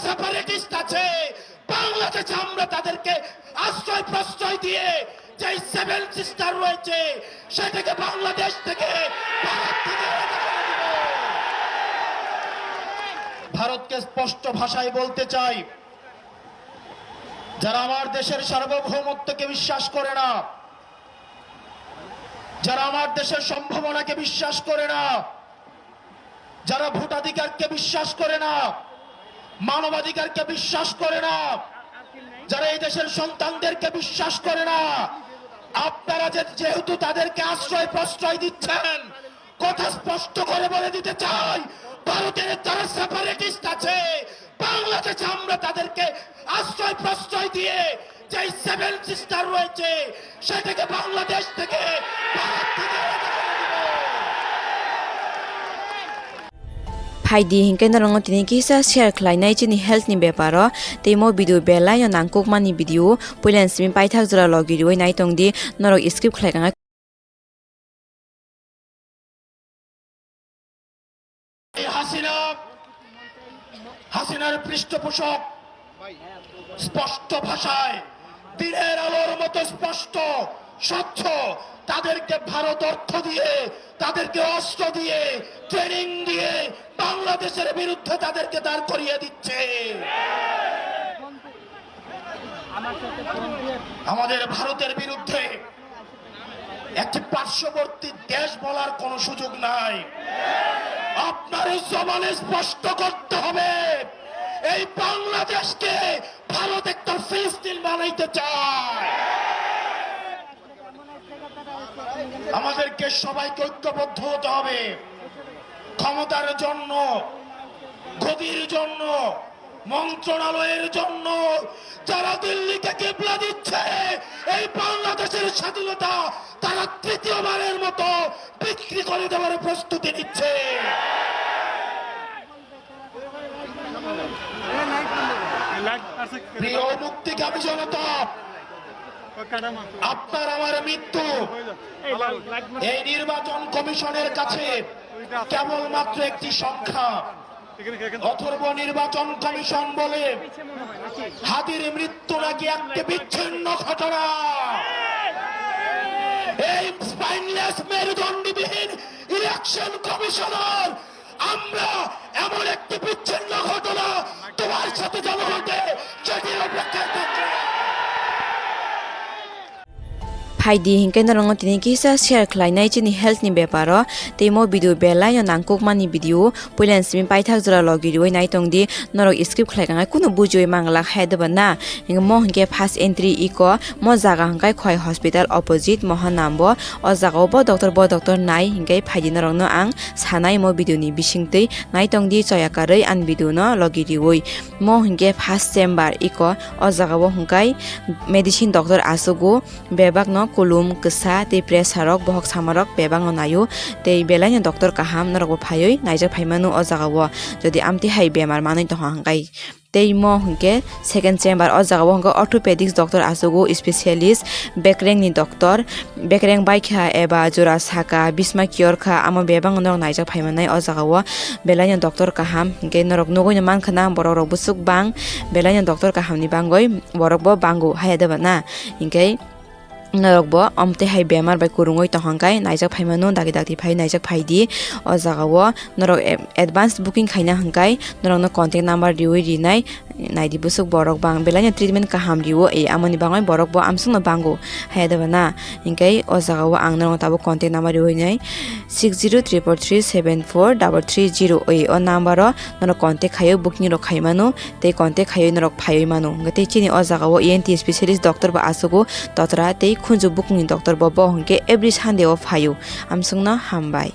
Separatist আছে বাংলাদেশে আমরা তাদেরকে আশ্রয় প্রশ্রয় দিয়ে যে সেভেন সিস্টার রয়েছে সেটাকে বাংলাদেশ থেকে ভারত থেকে ভারতকে স্পষ্ট ভাষায় বলতে চাই, যারা আমার দেশের সার্বভৌমত্বকে বিশ্বাস করে না, যারা আমার দেশের সম্ভাবনাকে বিশ্বাস করে না, যারা ভোটাধিকারকে বিশ্বাস করে না, মানবাধিকারকে বিশ্বাস করে না, যারা এই দেশের সন্তানদেরকে বিশ্বাস করে না, আপনারা যেহেতু তাদেরকে আশ্রয় প্রশ্রয় দিচ্ছেন, কথা স্পষ্ট করে বলে দিতে চাই, ভারতের যারা সেপারেটিস্ট আছে বাংলাদেশে আমরা তাদেরকে আশ্রয় প্রশ্রয় দিয়ে যে সেভেন সিস্টার রয়েছে সেটাকে বাংলাদেশ থেকে ভারত থেকে Haidi hingkai narong tini kisa share khlainai chini health ni beparo temo video bela yo nangkok mani video pulen simi paithak jora logi roi nai tongdi norok script khlaiga হাসিনার পৃষ্ঠপোষক স্পষ্ট ভাষায় দিনের আলোর মতো স্পষ্ট স্বচ্ছ তাদেরকে ভারত অর্থ দিয়ে তাদেরকে অস্ত্র দিয়ে ট্রেনিং দিয়ে বাংলাদেশের বিরুদ্ধে তাদেরকে দাঁড় করিয়ে দিচ্ছে। আমাদের ভারতের বিরুদ্ধে একটি পার্শ্ববর্তী দেশ বলার কোনো সুযোগ নাই। আপনার জবানে স্পষ্ট করতে হবে এই বাংলাদেশকে ভারত একটা ফিলিস্তিন বানাইতে চায়। আমাদেরকে সবাইকে ঐক্যবদ্ধ হতে হবে। ক্ষমতার জন্য, গদির জন্য, মন্ত্রণালয়ের জন্য যারা দিল্লিকে কিবলা দিচ্ছে, এই বাংলাদেশের স্বাধীনতা তারা তৃতীয়বারের মতো বিক্রি করে দেওয়ার প্রস্তুতি নিচ্ছে। প্রিয় মুক্তিকামী জনতা, আপনার আমার মৃত্যু এই নির্বাচন কমিশনের কাছে কেবলমাত্র একটি সংখ্যা। অথর্ব নির্বাচন কমিশন বলে হাদির মৃত্যু নাকি একটি বিচ্ছিন্ন ঘটনা। এই স্পাইনলেস মেরুদণ্ডবিহীন ইলেকশন কমিশনার, আমরা এমন একটি বিচ্ছিন্ন ঘটনা তোমার সাথে যেন ঘটে সেটির অপেক্ষায় থাকছি। Haidi hingkai narong tini kisa share khlainai chini health ni beparo temo video bela yo nangkok mani video pulen simi paithak jora logi roi nai tongdi norok script khlaiga kuno bujoi mangla khaidaba na mo hingke first entry iko mo jaga hingkai khoi hospital opposite mohanambo o jaga bo doctor nai hingkai phaidi narong no ang sanai mo video ni bisingtei nai tongdi choyakarei an video no logi rioi mo hingke first chamber iko o jaga bo hingkai medicine doctor asugo bebak no kulum kesa te presarok bohok samarok bebang nayo te belanya doctor kaham narok phayoi naijak phaimanu o jaga wo jodi amti hai bemar manoi to hangkai tei mo hingke second chamber o jaga wo hingke orthopedics doctor asugo specialist bekreng ni doctor bekreng baikha eba jora saka bisma kiorkha amo bebang norok naijak phaimanai o jaga wo belanya doctor kaham hingke norok nogoi man khana borok rok busuk bang belanya doctor kaham ni bangoi borok bo bangu hayada bana hingke norok bo amte hai bemar bai kurungoi tohangkai naijak phaimanu dagi dagi phai naijak phaidi o jaga wo norok advance booking khaina hangkai norok no contact number riwi rinai naidi busuk borok bang belanya treatment kaham riwo e amoni bangai borok bo amsung no bango haidabana hingkai o jaga wo ang norok tabo contact number riwi nai 6034374330 e o number ro norok contact khayo booking ro khaimanu tei contact khayo norok phayoi manu ngate chini o jaga wo ENT specialist doctor ba asugo totra tei khunju booking doctor bo hongke every Sunday of hayo amsungna hambai।